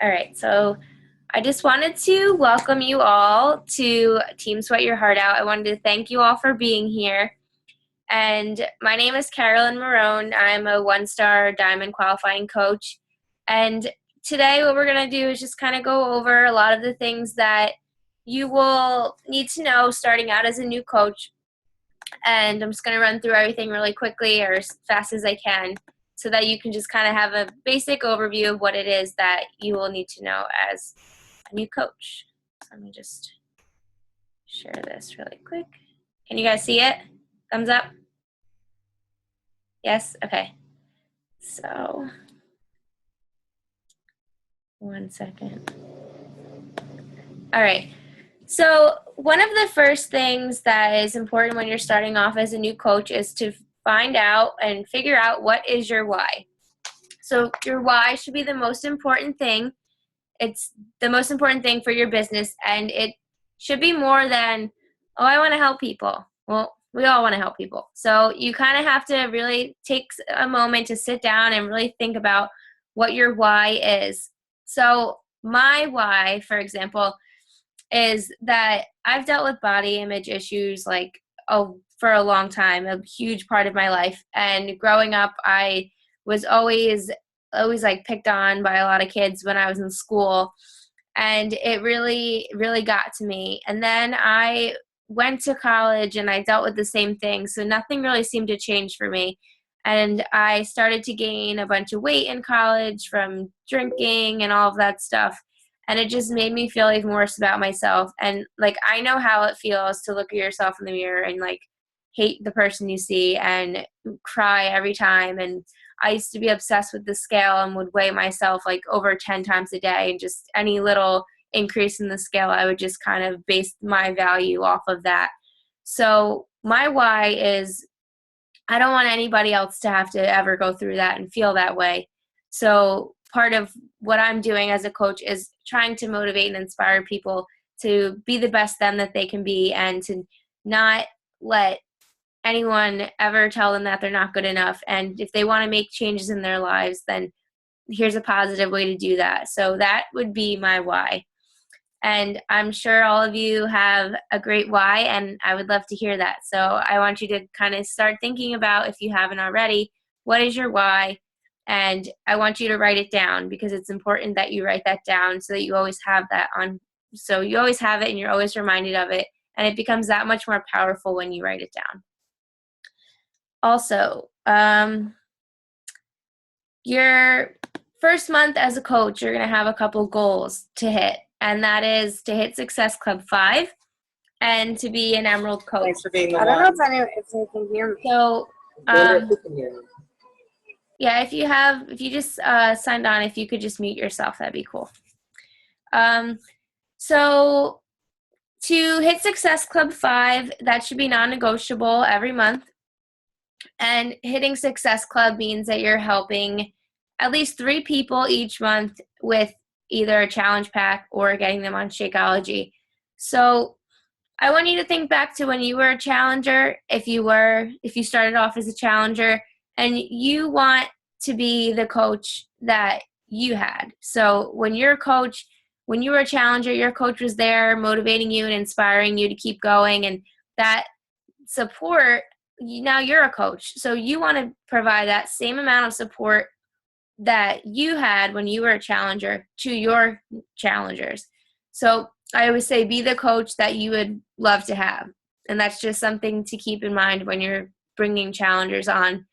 All right, so I just wanted to welcome you all to Team Sweat Your Heart Out. I wanted to thank you all for being here. And my name is Carolyn Marone. I'm a one-star diamond qualifying coach. And today what we're going to do is just kind of go over a lot of the things that you will need to know starting out as a new coach. And I'm just going to run through everything really quickly or as fast as I can so that you can just kind of have a basic overview of what it is that you will need to know as a new coach. So let me just share this really quick. Can you guys see it? Thumbs up? Yes? Okay. So, 1 second. All right. So one of the first things that is important when you're starting off as a new coach is to find out and figure out what is your why. So your why should be the most important thing. It's the most important thing for your business, and it should be more than, oh, I want to help people. Well, we all want to help people. So you kind of have to really take a moment to sit down and really think about what your why is. So my why, for example, is that I've dealt with body image issues for a long time, a huge part of my life. And growing up, I was always like picked on by a lot of kids when I was in school. And it really, really got to me. And then I went to college and I dealt with the same thing. So nothing really seemed to change for me. And I started to gain a bunch of weight in college from drinking and all of that stuff. And it just made me feel even worse about myself. And like, I know how it feels to look at yourself in the mirror and like hate the person you see and cry every time. And I used to be obsessed with the scale and would weigh myself like over 10 times a day, and just any little increase in the scale, I would just kind of base my value off of that. So my why is I don't want anybody else to have to ever go through that and feel that way. So part of what I'm doing as a coach is trying to motivate and inspire people to be the best them that they can be, and to not let anyone ever tell them that they're not good enough. And if they want to make changes in their lives, then here's a positive way to do that. So that would be my why. And I'm sure all of you have a great why, and I would love to hear that. So I want you to kind of start thinking about, if you haven't already, what is your why? And I want you to write it down, because it's important that you write that down so that you always have that on. So you always have it and you're always reminded of it. And it becomes that much more powerful when you write it down. Also, your first month as a coach, you're going to have a couple goals to hit. And that is to hit Success Club 5 and to be an Emerald coach. Thanks for being the I don't know if they can hear me. So, yeah, if you just signed on, if you could just mute yourself, that'd be cool. So to hit Success Club 5, that should be non-negotiable every month. And hitting Success Club means that you're helping at least 3 people each month with either a challenge pack or getting them on Shakeology. So I want you to think back to when you were a challenger, if you started off as a challenger, and you want to be the coach that you had. So when you're a coach, when you were a challenger, your coach was there motivating you and inspiring you to keep going, and that support, now you're a coach. So you want to provide that same amount of support that you had when you were a challenger to your challengers. So I always say, be the coach that you would love to have. And that's just something to keep in mind when you're bringing challengers on,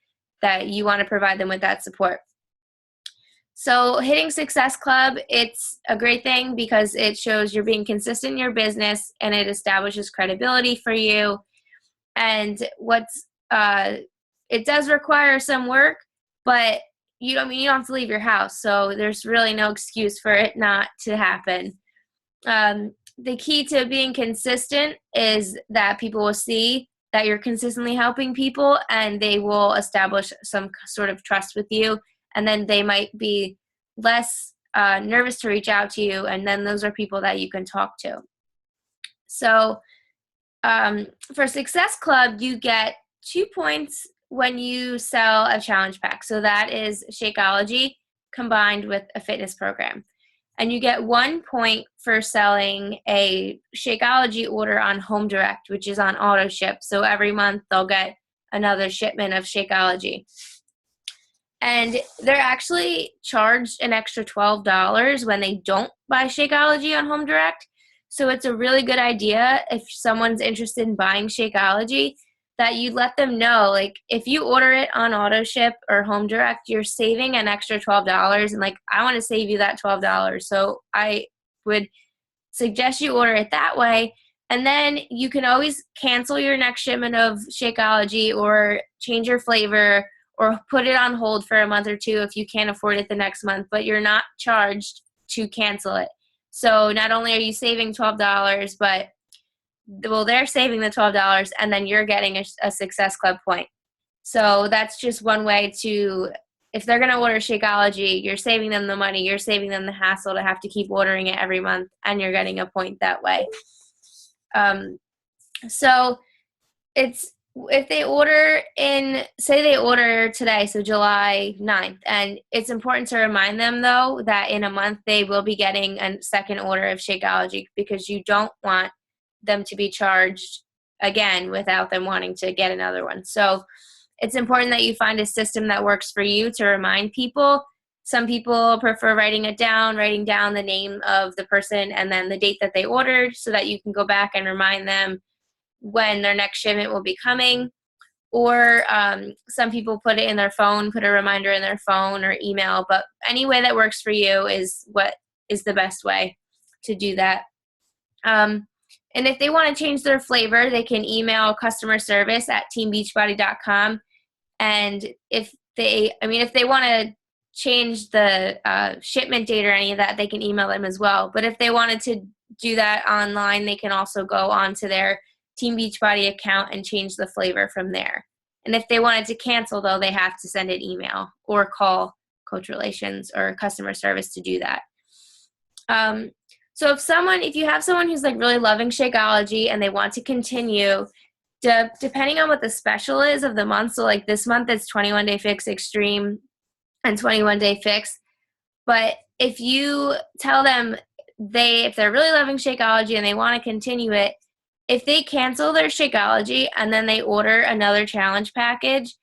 that you want to provide them with that support. So hitting Success Club, it's a great thing because it shows you're being consistent in your business, and it establishes credibility for you. And it does require some work, but you don't have to leave your house. So there's really no excuse for it not to happen. The key to being consistent is that people will see that you're consistently helping people, and they will establish some sort of trust with you. And then they might be less nervous to reach out to you. And then those are people that you can talk to. So for Success Club, you get 2 points when you sell a challenge pack. So that is Shakeology combined with a fitness program. and you get 1 point for selling a Shakeology order on Home Direct, which is on auto ship. So every month they'll get another shipment of Shakeology. And they're actually charged an extra $12 when they don't buy Shakeology on Home Direct. So it's a really good idea if someone's interested in buying Shakeology that you let them know, like, if you order it on auto ship or Home Direct, you're saving an extra $12, and like, I want to save you that $12. So I would suggest you order it that way, and then you can always cancel your next shipment of Shakeology or change your flavor or put it on hold for a month or two if you can't afford it the next month, but you're not charged to cancel it. So not only are you saving $12, but they're saving the $12, and then you're getting a Success Club point. So that's just one way to, if they're going to order Shakeology, you're saving them the money, you're saving them the hassle to have to keep ordering it every month, and you're getting a point that way. So it's, if they order say they order today, so July 9th, and it's important to remind them, though, that in a month they will be getting a second order of Shakeology, because you don't want them to be charged again without them wanting to get another one. So it's important that you find a system that works for you to remind people. Some people prefer writing down the name of the person and then the date that they ordered, so that you can go back and remind them when their next shipment will be coming. Or some people put it in their phone, put a reminder in their phone or email, but any way that works for you is what is the best way to do that. And if they want to change their flavor, they can email customer service at teambeachbody.com. And if they want to change the shipment date or any of that, they can email them as well. But if they wanted to do that online, they can also go onto their Team Beachbody account and change the flavor from there. And if they wanted to cancel, though, they have to send an email or call Coach Relations or customer service to do that. So if you have someone who's like really loving Shakeology and they want to continue, depending on what the special is of the month, so like this month it's 21 Day Fix Extreme and 21 Day Fix. But if you tell them if they're really loving Shakeology and they want to continue it, if they cancel their Shakeology and then they order another challenge package,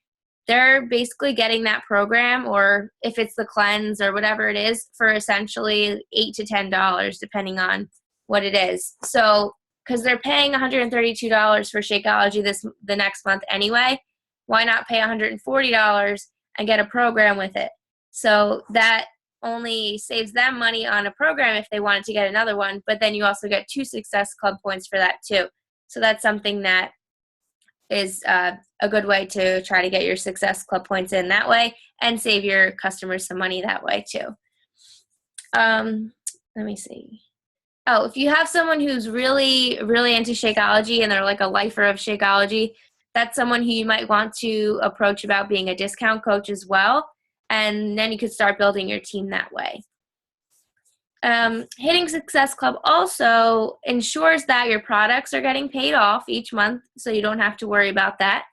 they're basically getting that program, or if it's the cleanse or whatever it is, for essentially $8 to $10, depending on what it is. So, because they're paying $132 for Shakeology the next month anyway, why not pay $140 and get a program with it? So that only saves them money on a program if they wanted to get another one, but then you also get 2 Success Club points for that too. So that's something that is a good way to try to get your Success Club points in that way and save your customers some money that way too. Let me see. Oh, if you have someone who's really, really into Shakeology and they're like a lifer of Shakeology, that's someone who you might want to approach about being a discount coach as well. And then you could start building your team that way. Hitting Success Club also ensures that your products are getting paid off each month, so you don't have to worry about that.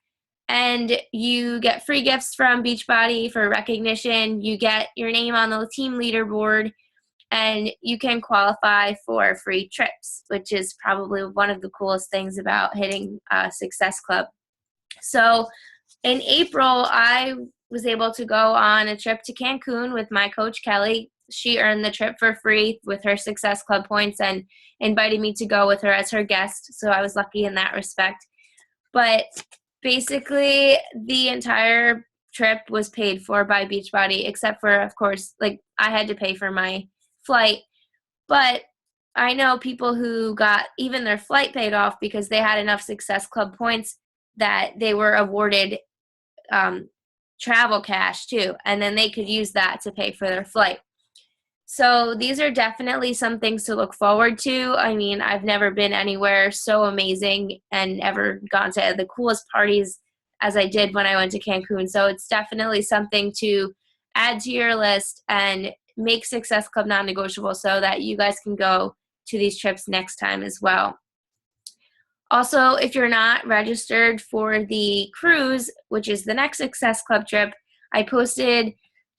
And you get free gifts from Beachbody for recognition. You get your name on the team leaderboard, and you can qualify for free trips, which is probably one of the coolest things about hitting Success Club. So in April, I was able to go on a trip to Cancun with my coach, Kelly. She earned the trip for free with her Success Club points and invited me to go with her as her guest. So I was lucky in that respect. But basically, the entire trip was paid for by Beachbody, except for, of course, like I had to pay for my flight. But I know people who got even their flight paid off because they had enough Success Club points that they were awarded travel cash too, and then they could use that to pay for their flight. So these are definitely some things to look forward to. I mean, I've never been anywhere so amazing and ever gone to the coolest parties as I did when I went to Cancun. So it's definitely something to add to your list and make Success Club non-negotiable so that you guys can go to these trips next time as well. Also, if you're not registered for the cruise, which is the next Success Club trip, I posted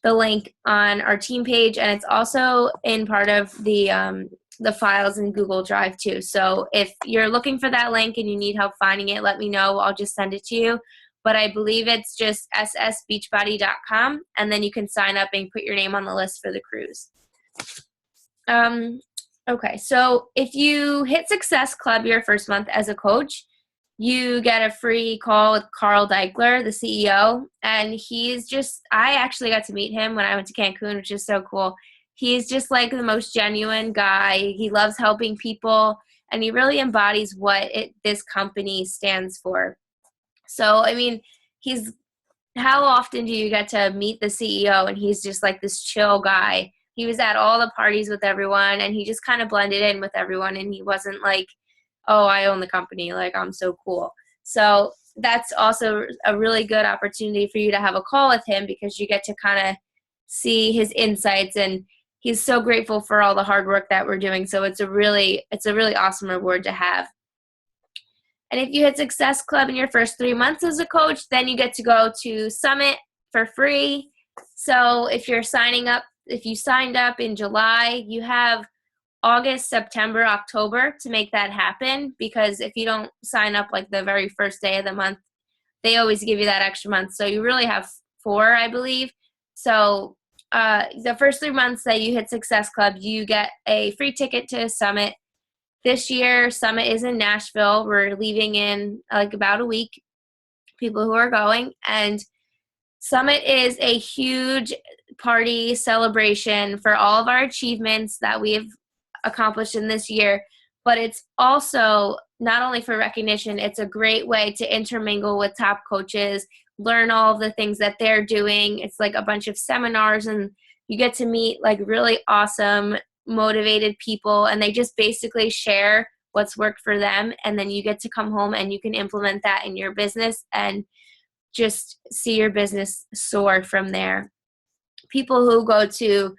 the link on our team page, and it's also in part of the files in Google Drive too. So if you're looking for that link and you need help finding it, let me know. I'll just send it to you. But I believe it's just ssbeachbody.com, and then you can sign up and put your name on the list for the cruise. Okay, so if you hit Success Club your first month as a coach, you get a free call with Carl Deichler, the CEO, and I actually got to meet him when I went to Cancun, which is so cool. He's just like the most genuine guy. He loves helping people, and he really embodies what this company stands for. So, I mean, how often do you get to meet the CEO and he's just like this chill guy? He was at all the parties with everyone, and he just kind of blended in with everyone, and he wasn't like, oh, I own the company, like I'm so cool. So that's also a really good opportunity for you to have a call with him, because you get to kind of see his insights, and he's so grateful for all the hard work that we're doing. So it's a really awesome reward to have. And if you hit Success Club in your first 3 months as a coach, then you get to go to Summit for free. So if you signed up in July, you have August, September, October to make that happen, because if you don't sign up like the very first day of the month, they always give you that extra month. So you really have 4, I believe. So the first 3 months that you hit Success Club, you get a free ticket to Summit. This year, Summit is in Nashville. We're leaving in like about a week, people who are going. And Summit is a huge party celebration for all of our achievements that we've accomplished in this year. But it's also not only for recognition, it's a great way to intermingle with top coaches, learn all of the things that they're doing. It's like a bunch of seminars, and you get to meet like really awesome, motivated people, and they just basically share what's worked for them, and then you get to come home and you can implement that in your business and just see your business soar from there. People who go to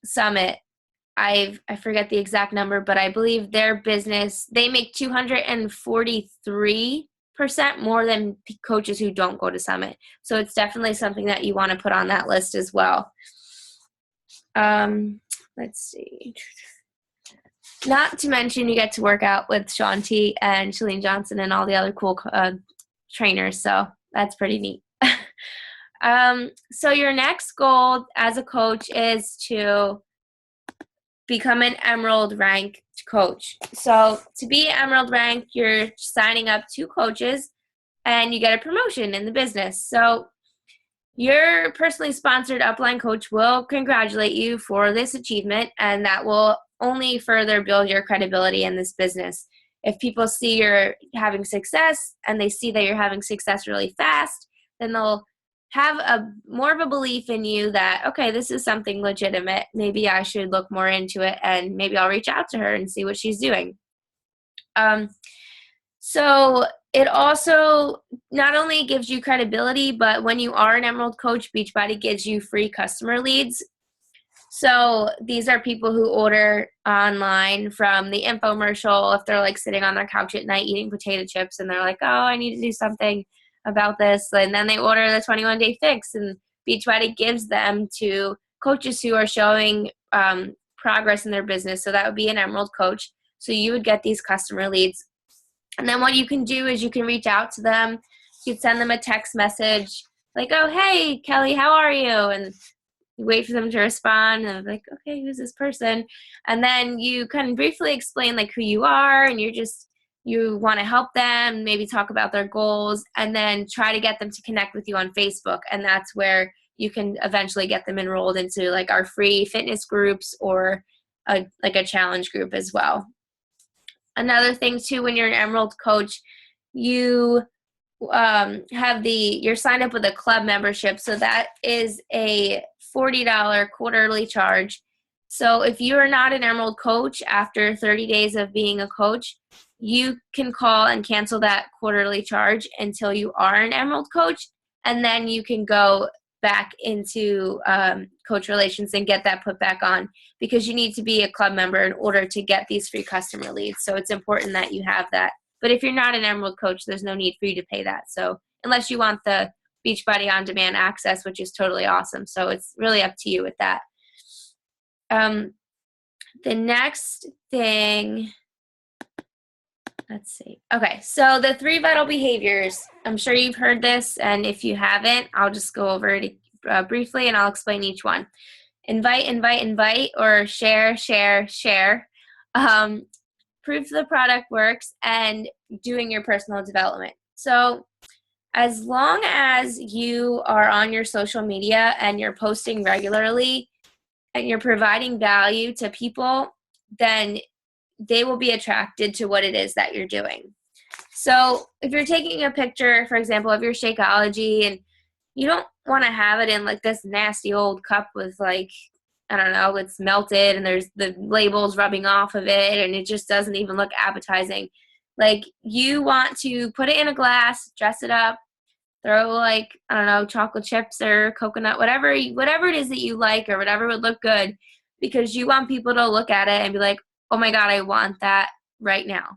Summit, I forget the exact number, but I believe their business, they make 243% more than coaches who don't go to Summit. So it's definitely something that you want to put on that list as well. Let's see. Not to mention you get to work out with Shaun T and Shalene Johnson and all the other cool trainers. So that's pretty neat. So your next goal as a coach is to become an Emerald rank coach. So to be Emerald rank, you're signing up 2 coaches and you get a promotion in the business. So your personally sponsored upline coach will congratulate you for this achievement, and that will only further build your credibility in this business. If people see you're having success and they see that you're having success really fast, then they'll have more of a belief in you that, okay, this is something legitimate. Maybe I should look more into it, and maybe I'll reach out to her and see what she's doing. So it also not only gives you credibility, but when you are an Emerald coach, Beachbody gives you free customer leads. So these are people who order online from the infomercial if they're like sitting on their couch at night eating potato chips and they're like, oh, I need to do something about this. And then they order the 21-day fix, and Beachbody gives them to coaches who are showing progress in their business. So that would be an Emerald coach. So you would get these customer leads. And then what you can do is you can reach out to them. You can send them a text message like, oh, hey, Kelly, how are you? And you wait for them to respond, and I'm like, okay, who's this person? And then you kind of briefly explain like who you are, and you want to help them, maybe talk about their goals, and then try to get them to connect with you on Facebook. And that's where you can eventually get them enrolled into like our free fitness groups or a challenge group as well. Another thing too, when you're an Emerald coach, you you're signed up with a club membership. So that is a $40 quarterly charge. So if you are not an Emerald coach after 30 days of being a coach, you can call and cancel that quarterly charge until you are an Emerald coach. And then you can go back into coach relations and get that put back on, because you need to be a club member in order to get these free customer leads. So it's important that you have that. But if you're not an Emerald coach, there's no need for you to pay that. So unless you want the Beachbody on-demand access, which is totally awesome. So it's really up to you with that. The next thing, let's see. Okay, so the 3 vital behaviors. I'm sure you've heard this, and if you haven't, I'll just go over it briefly, and I'll explain each one. Invite, invite, invite, or share, share, share. Proof the product works, and doing your personal development. So as long as you are on your social media and you're posting regularly and you're providing value to people, then they will be attracted to what it is that you're doing. So if you're taking a picture, for example, of your Shakeology, and you don't want to have it in like this nasty old cup with like, I don't know, it's melted and there's the labels rubbing off of it and it just doesn't even look appetizing. Like, you want to put it in a glass, dress it up, throw like, I don't know, chocolate chips or coconut, whatever it is that you like or whatever would look good, because you want people to look at it and be like, oh my God, I want that right now.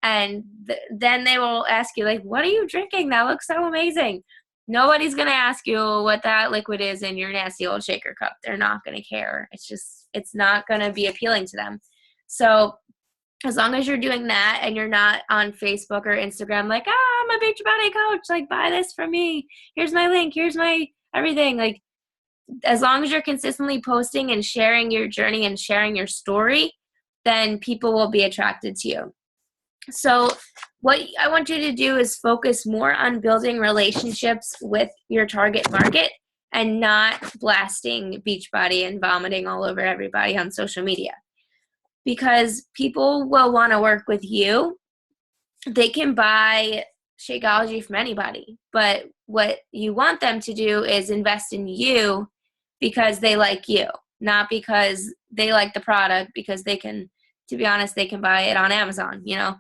And then they will ask you, like, what are you drinking? That looks so amazing. Nobody's going to ask you what that liquid is in your nasty old shaker cup. They're not going to care. It's not going to be appealing to them. So as long as you're doing that and you're not on Facebook or Instagram like, I'm a Beachbody coach, like, buy this from me. Here's my link. Here's my everything. Like, as long as you're consistently posting and sharing your journey and sharing your story, then people will be attracted to you. So what I want you to do is focus more on building relationships with your target market and not blasting Beachbody and vomiting all over everybody on social media. Because people will want to work with you. They can buy Shakeology from anybody, but what you want them to do is invest in you because they like you, not because they like the product, because they can, to be honest, they can buy it on Amazon, you know.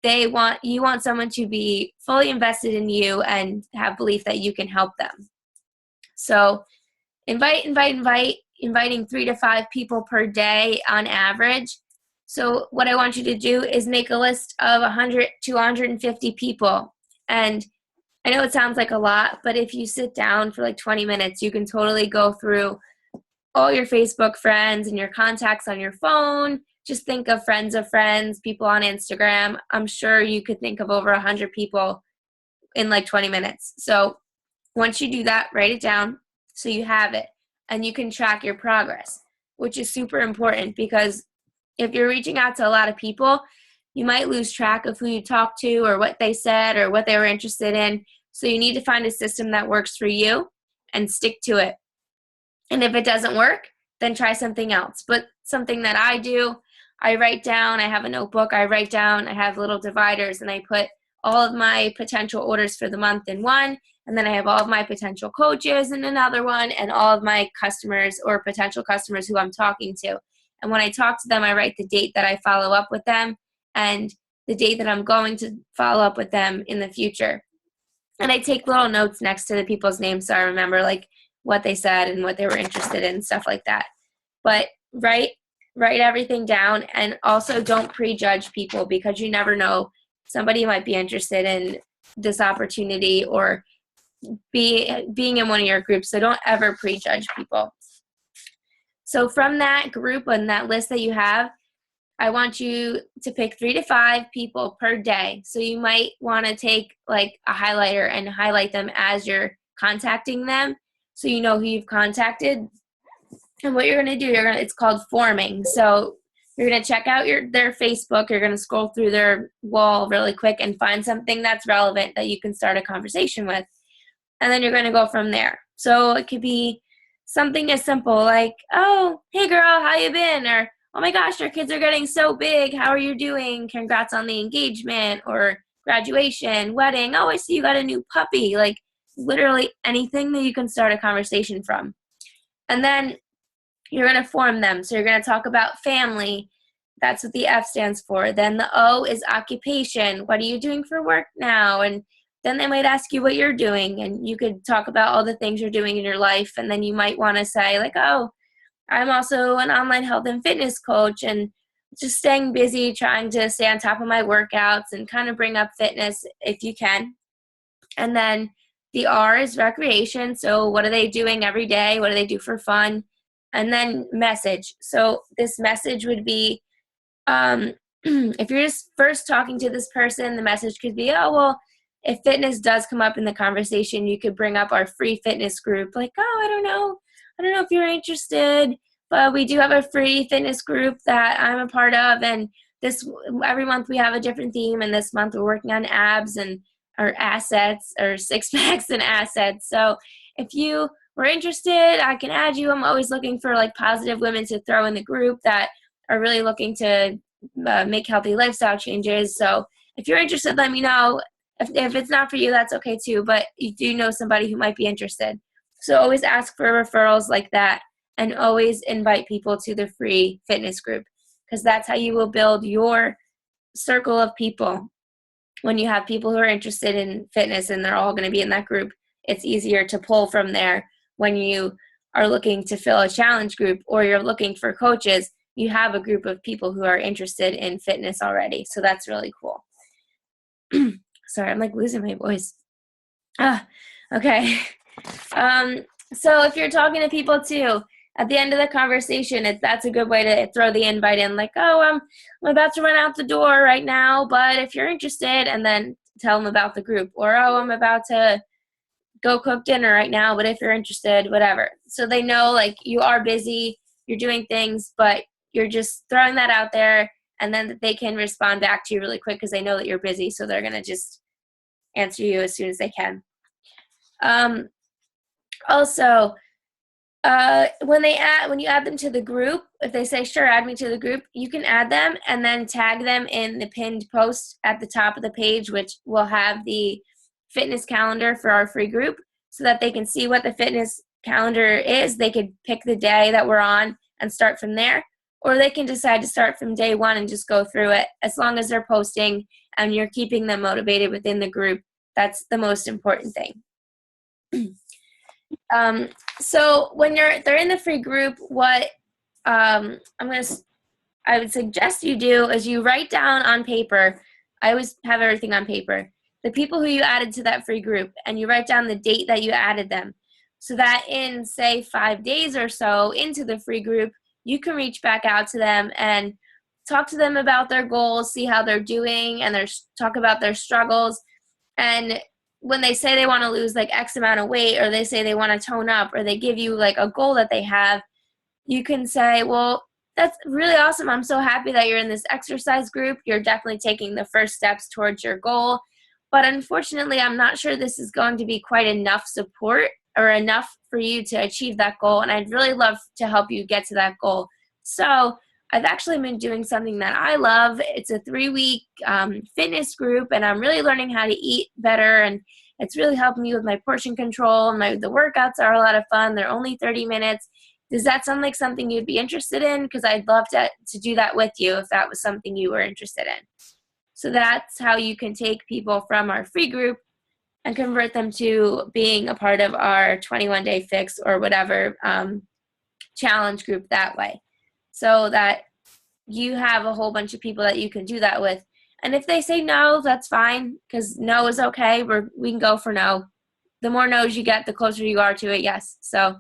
You want someone to be fully invested in you and have belief that you can help them. So inviting 3 to 5 people per day on average. So what I want you to do is make a list of 100 to 150 people. And I know it sounds like a lot, but if you sit down for like 20 minutes, you can totally go through all your Facebook friends and your contacts on your phone. Just think of friends, people on Instagram. I'm sure you could think of over 100 people in like 20 minutes. So once you do that, write it down so you have it and you can track your progress, which is super important, because if you're reaching out to a lot of people, you might lose track of who you talked to or what they said or what they were interested in. So you need to find a system that works for you and stick to it. And if it doesn't work, then try something else. But something that I do, I write down, I have a notebook, I write down, I have little dividers, and I put all of my potential orders for the month in one, and then I have all of my potential coaches in another one, and all of my customers or potential customers who I'm talking to. And when I talk to them, I write the date that I follow up with them and the date that I'm going to follow up with them in the future. And I take little notes next to the people's names so I remember like what they said and what they were interested in, stuff like that. But write everything down, and also don't prejudge people, because you never know, somebody might be interested in this opportunity or being in one of your groups. So don't ever prejudge people. So from that group and that list that you have, I want you to pick 3 to 5 people per day. So you might want to take like a highlighter and highlight them as you're contacting them, so you know who you've contacted. And what you're going to do, it's called forming. So you're going to check out their Facebook. You're going to scroll through their wall really quick and find something that's relevant that you can start a conversation with. And then you're going to go from there. So it could be something as simple like, oh, hey girl, how you been? Or, oh my gosh, your kids are getting so big. How are you doing? Congrats on the engagement or graduation, wedding. Oh, I see you got a new puppy. Like literally anything that you can start a conversation from. And then you're going to form them. So you're going to talk about family. That's what the F stands for. Then the O is occupation. What are you doing for work now? And then they might ask you what you're doing, and you could talk about all the things you're doing in your life. And then you might want to say like, oh, I'm also an online health and fitness coach, and just staying busy, trying to stay on top of my workouts and kind of bring up fitness if you can. And then The R is recreation. So what are they doing every day? What do they do for fun? And then message. So this message would be, if you're just first talking to this person, the message could be, oh, well, if fitness does come up in the conversation, you could bring up our free fitness group. Like, oh, I don't know if you're interested, but we do have a free fitness group that I'm a part of. And every month we have a different theme. And this month we're working on abs and our assets, or six packs and assets. So if you were interested, I can add you. I'm always looking for like positive women to throw in the group that are really looking to make healthy lifestyle changes. So if you're interested, let me know. If it's not for you, that's okay too, but you do know somebody who might be interested. So always ask for referrals like that, and always invite people to the free fitness group, because that's how you will build your circle of people. When you have people who are interested in fitness and they're all going to be in that group, it's easier to pull from there. When you are looking to fill a challenge group, or you're looking for coaches, you have a group of people who are interested in fitness already. So that's really cool. Sorry, I'm like losing my voice. Okay. So if you're talking to people too, at the end of the conversation, that's a good way to throw the invite in, like, oh, I'm about to run out the door right now, but if you're interested, and then tell them about the group. Or, oh, I'm about to go cook dinner right now, but if you're interested, whatever. So they know, like, you are busy, you're doing things, but you're just throwing that out there, and then they can respond back to you really quick because they know that you're busy, so they're going to just answer you as soon as they can. Also, when you add them to the group, if they say, sure, add me to the group, you can add them and then tag them in the pinned post at the top of the page, which will have the fitness calendar for our free group, so that they can see what the fitness calendar is. They could pick the day that we're on and start from there, or they can decide to start from day one and just go through it. As long as they're posting and you're keeping them motivated within the group, that's the most important thing. So when they're in the free group, what I would suggest you do is you write down on paper. I always have everything on paper. The people who you added to that free group, and you write down the date that you added them, so that in, say, 5 days or so into the free group, you can reach back out to them and talk to them about their goals, see how they're doing, and talk about their struggles. And when they say they want to lose like X amount of weight, or they say they want to tone up, or they give you like a goal that they have, you can say, well, that's really awesome. I'm so happy that you're in this exercise group. You're definitely taking the first steps towards your goal. But unfortunately, I'm not sure this is going to be quite enough support or enough for you to achieve that goal. And I'd really love to help you get to that goal. So I've actually been doing something that I love. It's a 3-week fitness group, and I'm really learning how to eat better, and it's really helping me with my portion control. The workouts are a lot of fun. They're only 30 minutes. Does that sound like something you'd be interested in? Because I'd love to do that with you if that was something you were interested in. So that's how you can take people from our free group and convert them to being a part of our 21-day fix or whatever challenge group that way, so that you have a whole bunch of people that you can do that with. And if they say no, that's fine, because no is okay. We can go for no. The more no's you get, the closer you are to it, yes. So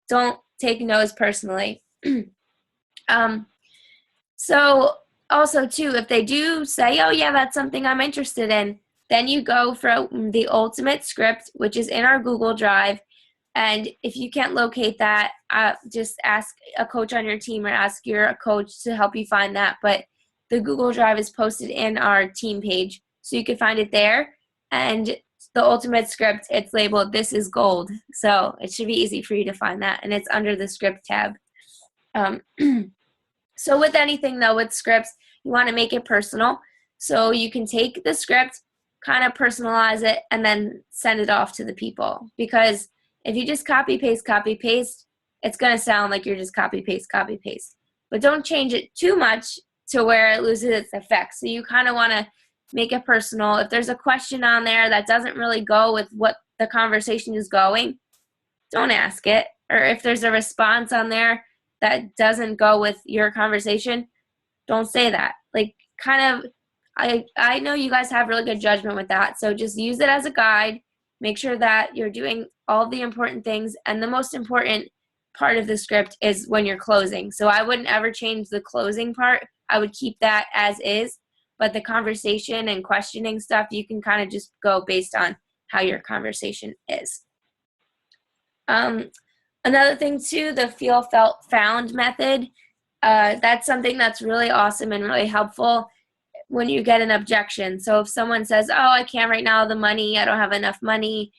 don't take no's personally. So also, too, if they do say, oh, yeah, that's something I'm interested in, then you go for the ultimate script, which is in our Google Drive. And if you can't locate that, just ask a coach on your team, or ask your coach to help you find that. But the Google Drive is posted in our team page, so you can find it there. And the ultimate script, it's labeled "This is Gold," so it should be easy for you to find that, and it's under the script tab. So with anything, though, with scripts, you want to make it personal. So you can take the script, kind of personalize it, and then send it off to the people. Because if you just copy, paste, it's going to sound like you're just copy, paste. But don't change it too much to where it loses its effect. So you kind of want to make it personal. If there's a question on there that doesn't really go with what the conversation is going, don't ask it. Or if there's a response on there that doesn't go with your conversation, don't say that. Like, kind of, I know you guys have really good judgment with that, so just use it as a guide. Make sure that you're doing all the important things, and the most important part of the script is when you're closing. So I wouldn't ever change the closing part. I would keep that as is, but the conversation and questioning stuff, you can kind of just go based on how your conversation is. Another thing too, the feel, felt, found method. That's something that's really awesome and really helpful when you get an objection. So if someone says, oh, I can't right now, the money, I don't have enough money,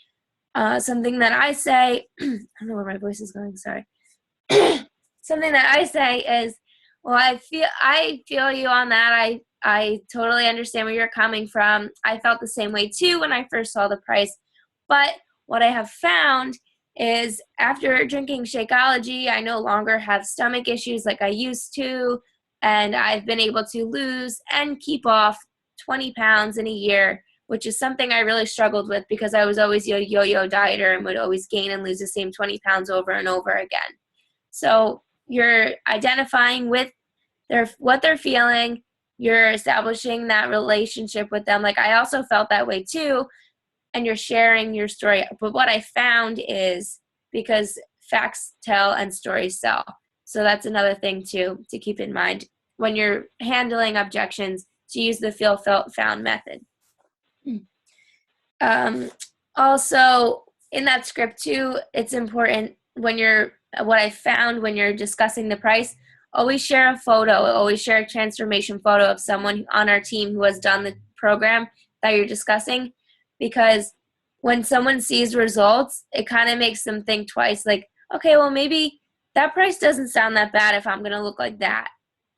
something that I say, I don't know where my voice is going, sorry. Something that I say is, well, I feel you on that. I totally understand where you're coming from. I felt the same way too when I first saw the price. But what I have found is after drinking Shakeology, I no longer have stomach issues like I used to, and I've been able to lose and keep off 20 pounds in a year, which is something I really struggled with because I was always a yo-yo dieter and would always gain and lose the same 20 pounds over and over again. So you're identifying with what they're feeling, you're establishing that relationship with them. Like I also felt that way too, and you're sharing your story. But what I found is, because facts tell and stories sell. So that's another thing too to keep in mind when you're handling objections, to use the feel, felt, found method. Also in that script too, it's important what I found when you're discussing the price, always share a photo, always share a transformation photo of someone on our team who has done the program that you're discussing, because when someone sees results, it kind of makes them think twice, like, okay, well, maybe that price doesn't sound that bad if I'm going to look like that.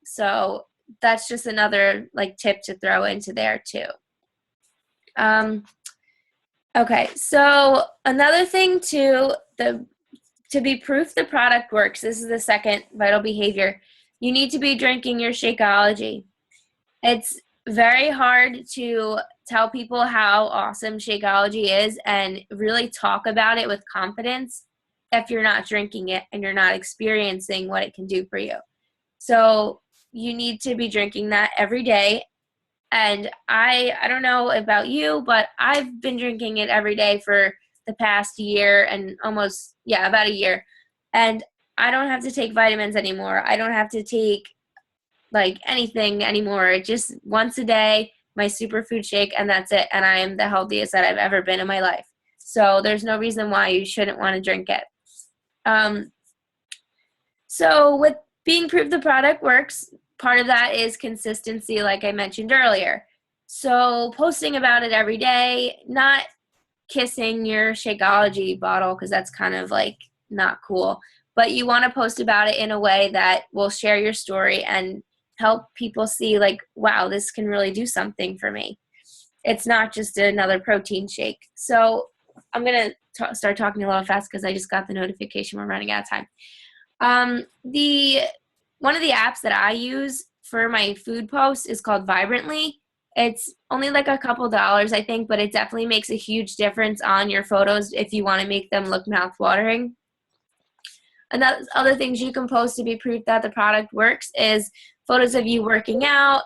So that's just another like tip to throw into there too. Okay, so another thing too, to be proof the product works, this is the second vital behavior, you need to be drinking your Shakeology. It's very hard to tell people how awesome Shakeology is and really talk about it with confidence if you're not drinking it and you're not experiencing what it can do for you. So you need to be drinking that every day. And I don't know about you, but I've been drinking it every day for the past year and about a year. And I don't have to take vitamins anymore. I don't have to take like anything anymore. Just once a day, my superfood shake, and that's it. And I am the healthiest that I've ever been in my life. So there's no reason why you shouldn't want to drink it. So with being proof the product works, part of that is consistency, like I mentioned earlier. So posting about it every day, not kissing your Shakeology bottle because that's kind of like not cool. But you want to post about it in a way that will share your story and help people see like, wow, this can really do something for me. It's not just another protein shake. So I'm going to start talking a little fast because I just got the notification we're running out of time. One of the apps that I use for my food posts is called Vibrantly. It's only like a couple dollars, I think, but it definitely makes a huge difference on your photos if you want to make them look mouth-watering. Other things you can post to be proof that the product works is photos of you working out.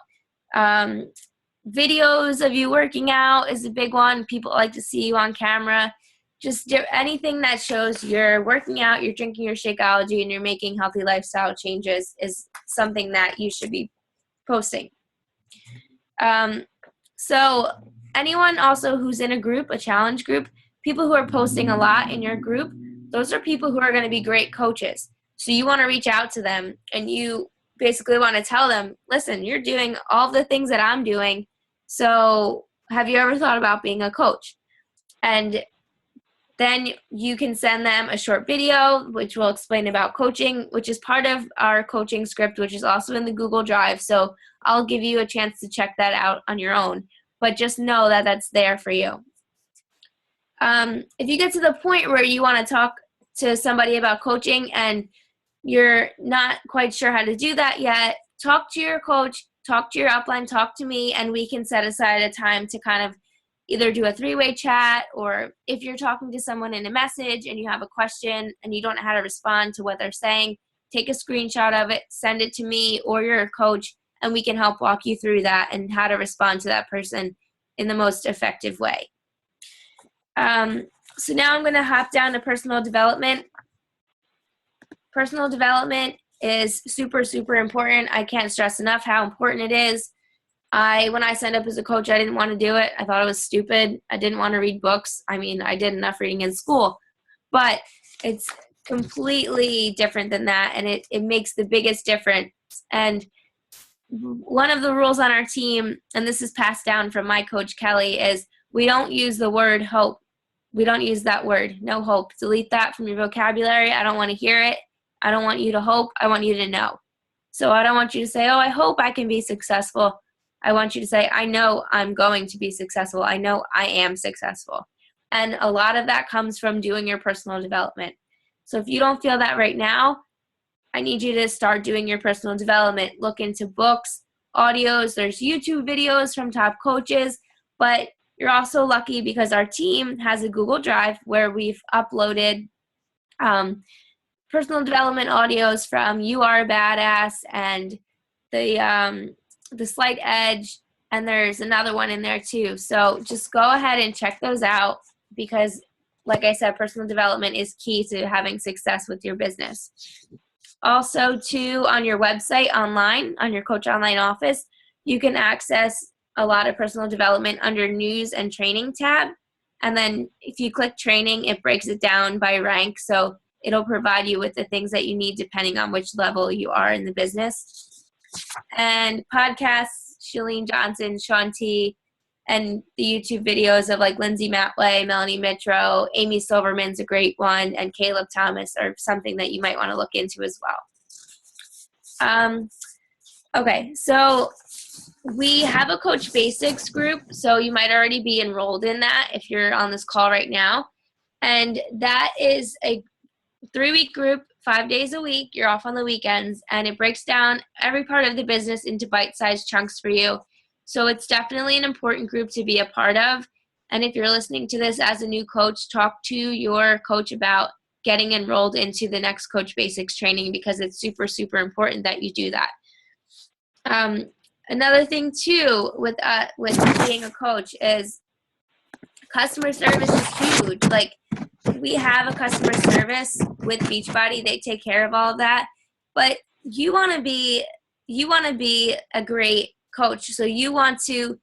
Videos of you working out is a big one. People like to see you on camera. Just anything that shows you're working out, you're drinking your Shakeology, and you're making healthy lifestyle changes is something that you should be posting. So anyone also who's in a group, a challenge group, people who are posting a lot in your group, those are people who are going to be great coaches. So you want to reach out to them and you basically want to tell them, listen, you're doing all the things that I'm doing. So have you ever thought about being a coach? And then you can send them a short video, which will explain about coaching, which is part of our coaching script, which is also in the Google Drive. So I'll give you a chance to check that out on your own, but just know that that's there for you. If you get to the point where you want to talk to somebody about coaching and you're not quite sure how to do that yet, talk to your coach, talk to your upline, talk to me, and we can set aside a time to kind of either do a three-way chat, or if you're talking to someone in a message and you have a question and you don't know how to respond to what they're saying, take a screenshot of it, send it to me or your coach, and we can help walk you through that and how to respond to that person in the most effective way. So now I'm going to hop down to personal development. Personal development is super, super important. I can't stress enough how important it is. When I signed up as a coach, I didn't want to do it. I thought it was stupid. I didn't want to read books. I mean, I did enough reading in school, but it's completely different than that, and it makes the biggest difference. And one of the rules on our team, and this is passed down from my coach Kelly, is we don't use the word hope. We don't use that word. No hope. Delete that from your vocabulary. I don't want to hear it. I don't want you to hope. I want you to know. So I don't want you to say, oh, I hope I can be successful. I want you to say, I know I'm going to be successful. I know I am successful. And a lot of that comes from doing your personal development. So if you don't feel that right now, I need you to start doing your personal development. Look into books, audios. There's YouTube videos from top coaches, but you're also lucky because our team has a Google Drive where we've uploaded personal development audios from You Are a Badass and the Slight Edge, and there's another one in there too. So just go ahead and check those out because, like I said, personal development is key to having success with your business. Also, too, on your website online, on your Coach Online office, you can access a lot of personal development under News and Training tab. And then if you click Training, it breaks it down by rank. So it'll provide you with the things that you need depending on which level you are in the business. And podcasts, Shalene Johnson, Shaun T, and the YouTube videos of like Lindsay Matway, Melanie Mitro, Amy Silverman's a great one, and Caleb Thomas are something that you might want to look into as well. Okay, so we have a Coach Basics group, so you might already be enrolled in that if you're on this call right now. And that is a 3-week group, 5 days a week. You're off on the weekends, and it breaks down every part of the business into bite-sized chunks for you. So it's definitely an important group to be a part of. And if you're listening to this as a new coach, talk to your coach about getting enrolled into the next Coach Basics training because it's super, super important that you do that. Another thing too with being a coach is customer service is huge. Like, we have a customer service with Beachbody. They take care of all of that. But you want to be a great coach. So you want to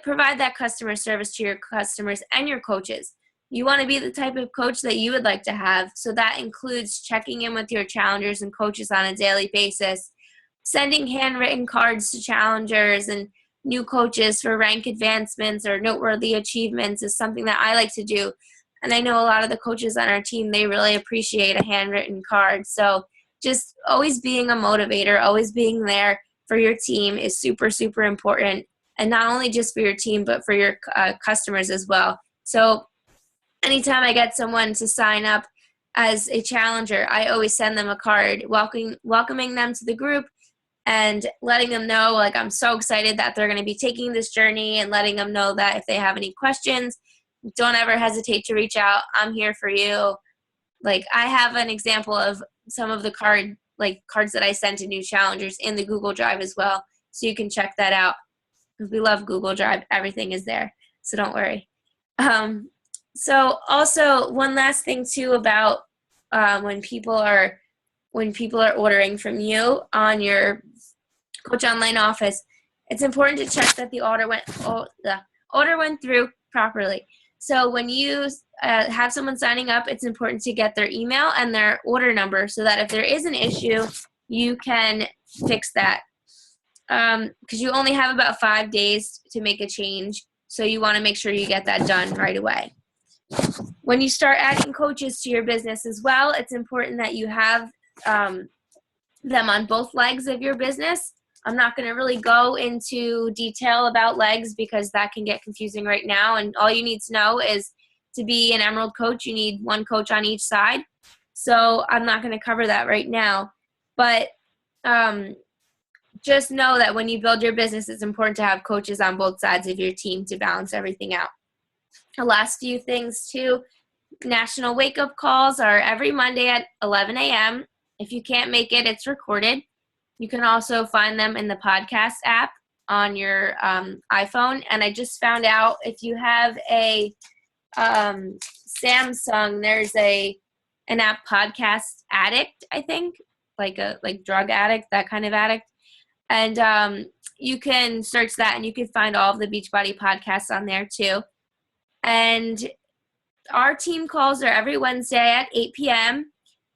provide that customer service to your customers and your coaches. You want to be the type of coach that you would like to have. So that includes checking in with your challengers and coaches on a daily basis, sending handwritten cards to challengers and new coaches for rank advancements or noteworthy achievements is something that I like to do. And I know a lot of the coaches on our team, they really appreciate a handwritten card. So just always being a motivator, always being there for your team is super, super important. And not only just for your team, but for your customers as well. So anytime I get someone to sign up as a challenger, I always send them a card welcoming them to the group and letting them know, like, I'm so excited that they're going to be taking this journey, and letting them know that if they have any questions, don't ever hesitate to reach out. I'm here for you. Like, I have an example of some of the cards that I send to new challengers in the Google Drive as well. So you can check that out because we love Google Drive. Everything is there. So don't worry. So also one last thing too about when people are ordering from you on your Coach Online office, it's important to check that the order went through properly. So when you have someone signing up, it's important to get their email and their order number so that if there is an issue, you can fix that. Because you only have about 5 days to make a change, so you want to make sure you get that done right away. When you start adding coaches to your business as well, it's important that you have them on both legs of your business. I'm not going to really go into detail about legs because that can get confusing right now, and all you need to know is to be an Emerald coach, you need one coach on each side. So I'm not going to cover that right now, but just know that when you build your business, it's important to have coaches on both sides of your team to balance everything out. The last few things too, national wake-up calls are every Monday at 11 a.m. If you can't make it, it's recorded. You can also find them in the podcast app on your iPhone. And I just found out if you have a Samsung, there's an app, Podcast Addict, I think, like drug addict, that kind of addict. And you can search that and you can find all of the Beachbody podcasts on there too. And our team calls are every Wednesday at 8 p.m.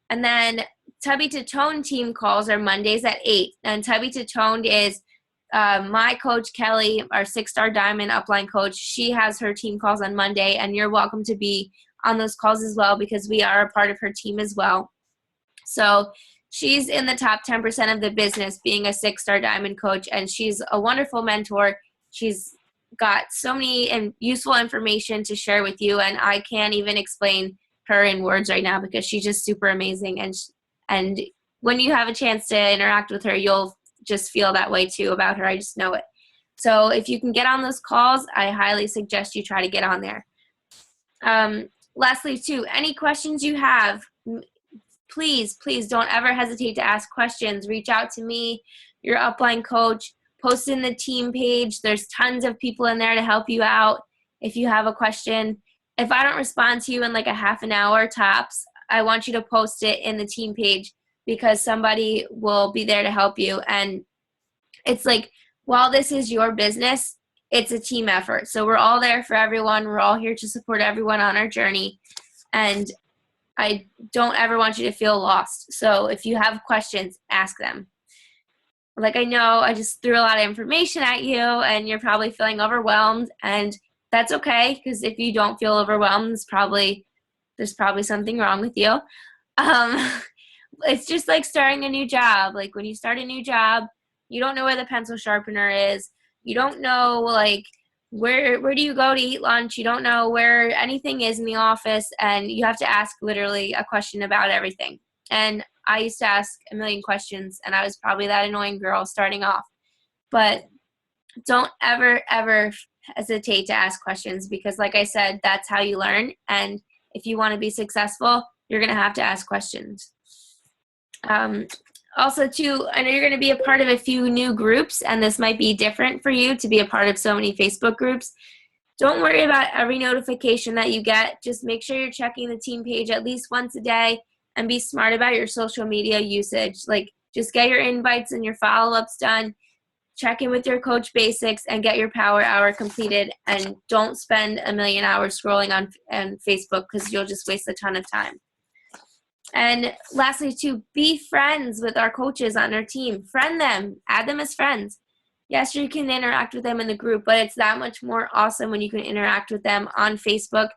And then Tubby to Tone team calls are Mondays at 8. And Tubby to Tone is my coach, Kelly, our 6-star diamond upline coach. She has her team calls on Monday, and you're welcome to be on those calls as well because we are a part of her team as well. So she's in the top 10% of the business being a 6-star diamond coach, and she's a wonderful mentor. She's got so many useful information to share with you, and I can't even explain her in words right now because she's just super amazing. And when you have a chance to interact with her, you'll just feel that way too about her. I just know it. So if you can get on those calls, I highly suggest you try to get on there. Lastly, too, any questions you have, please don't ever hesitate to ask questions. Reach out to me, your upline coach. Post in the team page. There's tons of people in there to help you out if you have a question. If I don't respond to you in like a half an hour tops, I want you to post it in the team page because somebody will be there to help you. And it's like, while this is your business, it's a team effort. So we're all there for everyone. We're all here to support everyone on our journey. And I don't ever want you to feel lost. So if you have questions, ask them. Like, I know I just threw a lot of information at you and you're probably feeling overwhelmed, and that's okay, because if you don't feel overwhelmed, there's probably something wrong with you. It's just like starting a new job. Like when you start a new job, you don't know where the pencil sharpener is. You don't know like where do you go to eat lunch. You don't know where anything is in the office, and you have to ask literally a question about everything. And I used to ask a million questions, and I was probably that annoying girl starting off. But don't ever hesitate to ask questions because, like I said, that's how you learn. And if you want to be successful, you're going to have to ask questions. Also, too, I know you're going to be a part of a few new groups, and this might be different for you to be a part of so many Facebook groups. Don't worry about every notification that you get. Just make sure you're checking the team page at least once a day, and be smart about your social media usage. Like, just get your invites and your follow-ups done. Check in with your coach basics and get your power hour completed. And don't spend a million hours scrolling on Facebook because you'll just waste a ton of time. And lastly, too, be friends with our coaches on our team. Friend them. Add them as friends. Yes, you can interact with them in the group, but it's that much more awesome when you can interact with them on Facebook